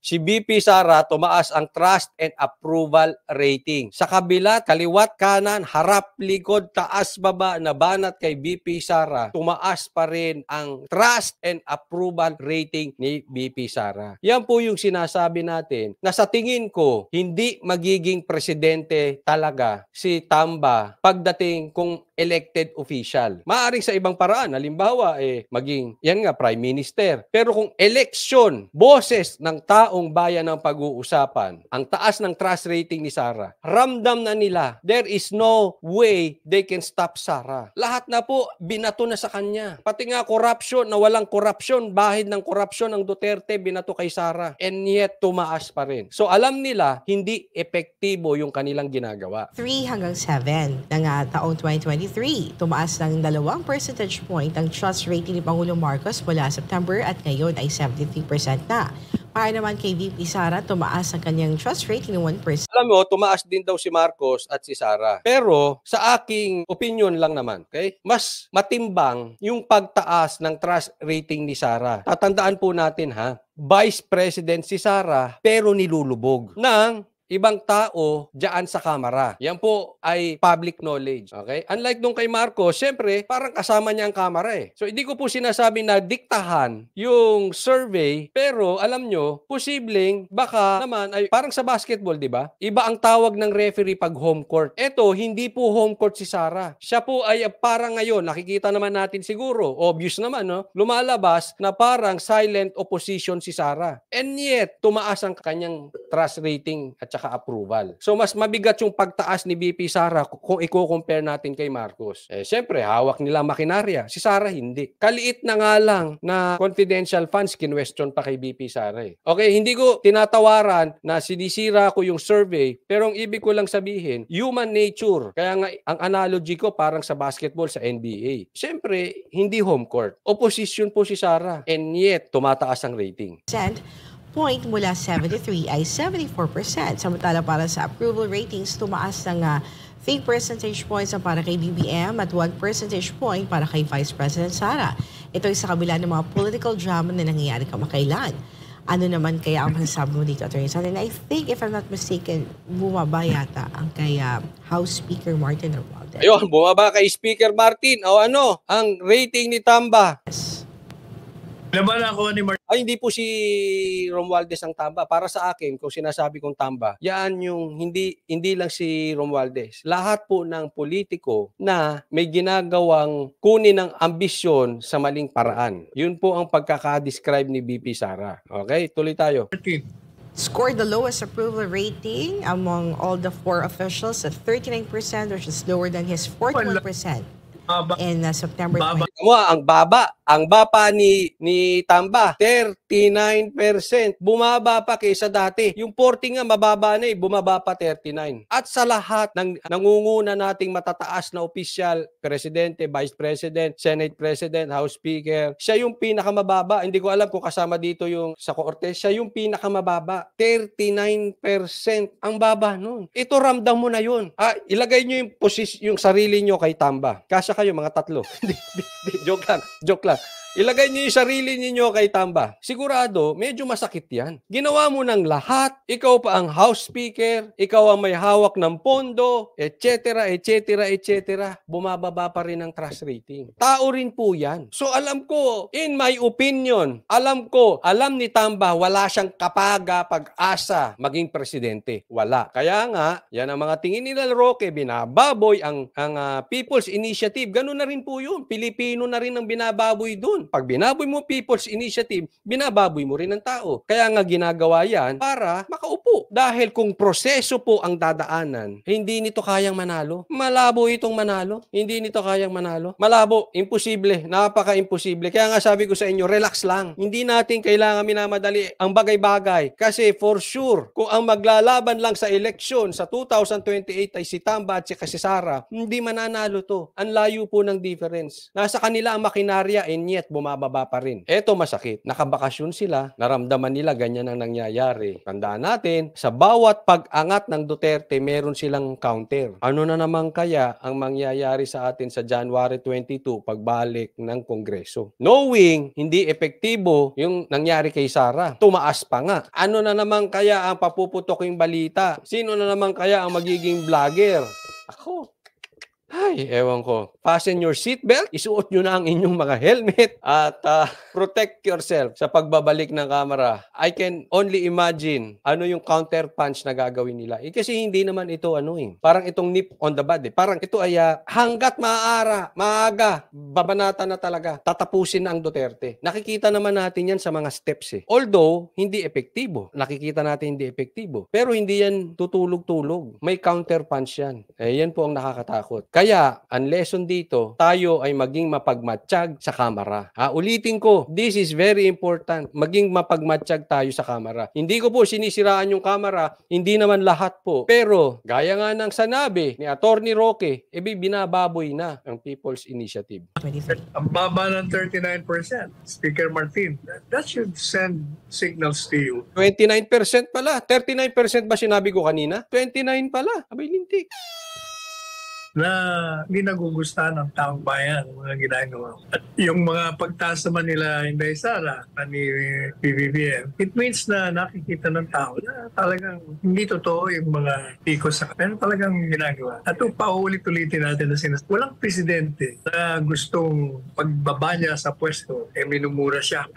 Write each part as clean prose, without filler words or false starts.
si BP Sara tumaas ang trust and approval rating. Sa kabila, kaliwat, kanan, harap, likod, taas, baba, na banat kay BP Sara, tumaas pa rin ang trust and approval rating ni BP Sara. Yan po yung sinasabi natin na sa tingin ko, hindi magiging presidente talaga si Tamba pagdating kung elected official. Maaring sa ibang paraan, halimbawa, maging, yan nga, Prime Minister. Pero kung election, boses ng taong bayan ng pag-uusapan, ang taas ng trust rating ni Sara, ramdam na nila, there is no way they can stop Sara. Lahat na po, binato na sa kanya. Pati nga corruption, na walang corruption, bahid ng corruption ng Duterte, binato kay Sara. And yet, tumaas pa rin. So, alam nila, hindi epektibo yung kanilang ginagawa. 3 hanggang 7 ng taong 2023, tumaas ng 2 percentage point ang trust rating ni Pangulong Marcos mula September at ngayon ay 73% na. Para naman kay VP Sara, tumaas ang kanyang trust rating ng 1%. Alam mo, tumaas din daw si Marcos at si Sara. Pero sa aking opinion lang naman, okay? Mas matimbang yung pagtaas ng trust rating ni Sara. Tatandaan po natin ha, Vice President si Sara pero nilulubog ng ibang tao diyan sa kamera. Yan po ay public knowledge. Okay? Unlike nung kay Marcos, syempre, parang kasama niya ang kamera eh. So, hindi ko po sinasabi na diktahan yung survey, pero alam nyo, posibleng baka naman ay parang sa basketball, di ba? Iba ang tawag ng referee pag home court. Eto, hindi po home court si Sara. Siya po ay parang ngayon, nakikita naman natin siguro, obvious naman, no? Lumalabas na parang silent opposition si Sara. And yet, tumaas ang kanyang trust rating at saka approval. So, mas mabigat yung pagtaas ni BP Sara kung i-compare natin kay Marcos. Siyempre, hawak nila makinarya. Si Sara, hindi. Kaliit na nga lang na confidential funds, kinwestiyon pa kay BP Sara. Okay, hindi ko tinatawaran na sinisira ko yung survey, pero ang ibig ko lang sabihin, human nature. Kaya nga, ang analogy ko parang sa basketball, sa NBA. Siyempre, hindi home court. Opposition po si Sara. And yet, tumataas ang rating. Point mula 73 ay 74%. Samantala para sa approval ratings, tumaas ng 3 percentage points para kay BBM at 1 percentage point para kay Vice President Sara. Ito ay sa kabila ng mga political drama na nangyayari kamakailan. Ano naman kaya ang masasabi mo dito, Atty. Sara? And I think, if I'm not mistaken, bumaba yata ang kay House Speaker Martin Romualdez. Ayun, bumaba kay Speaker Martin. O ano, ang rating ni Tamba. Yes. Laban ako ni Martin. Ay, hindi po si Romualdez ang Tamba. Para sa akin, kung sinasabi kong Tamba, yan yung hindi lang si Romualdez. Lahat po ng politiko na may ginagawang kunin ng ambisyon sa maling paraan. Yun po ang pagkaka-describe ni BP Sara. Okay, tuloy tayo. Scored the lowest approval rating among all the 4 officials at 39%, which is lower than his 41% in September 20. Ang baba ni Tamba, 39%. Bumaba pa kaysa dati. Yung 40 nga mababa na bumaba pa 39. At sa lahat ng nangunguna nating matataas na opisyal, Presidente, Vice President, Senate President, House Speaker, siya yung pinakamababa. Hindi ko alam kung kasama dito yung sa Korte, siya yung pinakamababa. 39%. Ang baba nun. Ito ramdam mo na yun. Ilagay nyo yung sarili nyo kay Tamba. Kasya kayo mga tatlo. Joke lang. Ilagay niyo yung sarili niyo kay Tamba. Sigurado, medyo masakit yan. Ginawa mo ng lahat. Ikaw pa ang House Speaker. Ikaw ang may hawak ng pondo, etc. Bumababa pa rin ang trust rating. Tao rin po yan. So alam ko, in my opinion, alam ni Tamba, wala siyang kapaga, pag-asa maging presidente. Wala. Kaya nga, yan ang mga tingin nila Roque, binababoy ang People's Initiative. Ganun na rin po yun. Pilipino na rin ang binababoy dun. Pag binaboy mo People's Initiative, binababoy mo rin ng tao. Kaya nga ginagawa yan para makaupo. Dahil kung proseso po ang dadaanan, hindi nito kayang manalo. Malabo itong manalo. Hindi nito kayang manalo. Malabo. Imposible. Napaka-imposible. Kaya nga sabi ko sa inyo, relax lang. Hindi natin kailangan minamadali ang bagay-bagay. Kasi for sure, kung ang maglalaban lang sa eleksyon sa 2028 ay si Tamba at si Sara, hindi mananalo to. Ang layo po ng difference. Nasa kanila ang makinarya and yet bumababa pa rin. Eto masakit. Nakabakasyon sila, naramdaman nila ganyan ang nangyayari. Tandaan natin, natin, sa bawat pag-angat ng Duterte, meron silang counter. Ano na naman kaya ang mangyayari sa atin sa January 22 pagbalik ng Kongreso? Knowing hindi epektibo yung nangyari kay Sara, tumaas pa nga. Ano na naman kaya ang papuputoking balita? Sino na naman kaya ang magiging vlogger? Ako. Ay, ewan ko. Fasten your seatbelt, isuot nyo na ang inyong mga helmet at protect yourself sa pagbabalik ng kamera. I can only imagine ano yung counter punch na gagawin nila. Kasi hindi naman ito parang itong nip on the bud. Parang ito ay hanggat maaga, babanata na talaga. Tatapusin na ang Duterte. Nakikita naman natin yan sa mga steps. Although, hindi epektibo. Nakikita natin hindi epektibo. Pero hindi yan tutulog-tulog. May counter punch yan. Yan po ang nakakatakot. Kaya, ang lesson dito, tayo ay maging mapagmatsyag sa kamera. Ulitin ko, this is very important. Maging mapagmatsyag tayo sa kamera. Hindi ko po sinisiraan yung kamera, hindi naman lahat po. Pero, gaya nga ng sanabi ni Attorney Roque, binababoy na ang People's Initiative. 23. Ang baba ng 39%. Speaker Martin, that should send signals to you. 29% pala. 39% ba sinabi ko kanina? 29 pala. Abay, lintik. Na hindi nagugustuhan ng taong bayan ang mga ginagawa. At yung mga pagtaas naman nila Inday Sara ni PBBM, it means na nakikita ng tao na talagang hindi totoo yung mga tikos sa pero talagang ginagawa. At paulit-ulitin natin na walang presidente na gustong pagbaba niya sa pwesto, minumura siya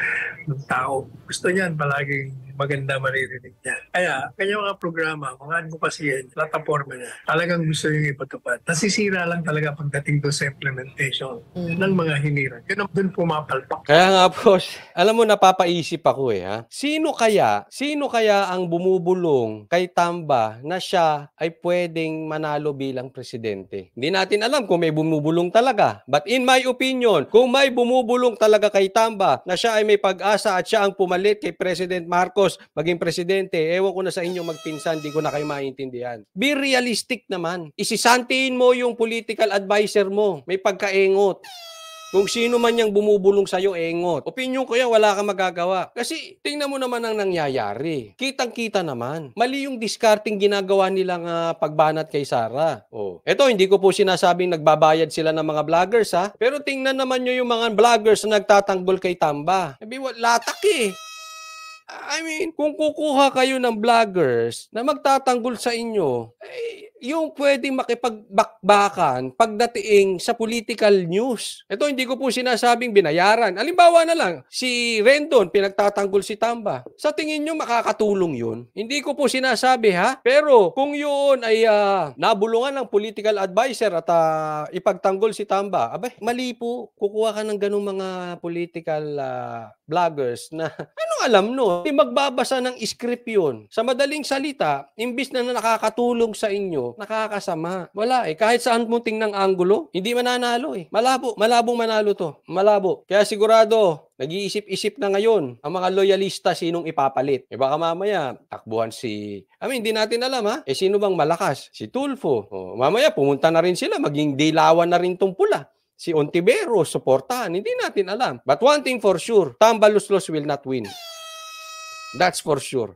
ng tao. Gusto niyan palaging maganda maririnig niya. Kaya, kanyang mga programa, mga advokasya, plataforma niya, talagang gusto yung ipatupad. Nasisira lang talaga pagdating doon sa implementation ng mga hiniran. Yun ang doon pumapalpak. Kaya nga po, alam mo, napapaisip ako Sino kaya ang bumubulong kay Tamba na siya ay pwedeng manalo bilang presidente? Hindi natin alam kung may bumubulong talaga. But in my opinion, kung may bumubulong talaga kay Tamba na siya ay may pag-asa at siya ang pumalit kay President Marcos maging presidente, ewan ko na sa inyo magpinsan, di ko na kayo maintindihan. Be realistic naman. Isisantiin mo yung political advisor mo. May pagkaengot. Kung sino man yung bumubulong sa'yo, engot. Opinyon ko yan, wala kang magagawa. Kasi tingnan mo naman ang nangyayari. Kitang-kita naman. Mali yung discarding ginagawa nilang pagbanat kay Sara. Eto, hindi ko po sinasabing nagbabayad sila ng mga vloggers Pero tingnan naman nyo yung mga vloggers na nagtatanggol kay Tamba. Sabi, latak I mean, kung kukuha kayo ng vloggers na magtatanggol sa inyo, yung pwedeng makipagbakbakan pagdating sa political news. Ito, hindi ko po sinasabing binayaran. Halimbawa na lang, si Rendon, pinagtatanggol si Tamba. Sa tingin nyo, makakatulong yun? Hindi ko po sinasabi, Pero kung yun ay nabulungan ng political advisor at ipagtanggol si Tamba, mali po. Kukuha ka ng ganung mga political vloggers na anong alam no? Hindi magbabasa ng script yun. Sa madaling salita, imbis na nakakatulong sa inyo, nakakasama. Wala Kahit saan mo tingnan anggulo, hindi mananalo Malabong manalo to. Malabo. Kaya sigurado, nag-iisip-isip na ngayon ang mga loyalista sinong ipapalit. Baka mamaya, takbuhan hindi natin alam sino bang malakas? Si Tulfo. Mamaya, pumunta na rin sila, maging dilawan na rin tong pula. Si Ontivero, suportahan. Hindi natin alam. But one thing for sure, Tamba Luslos will not win. That's for sure.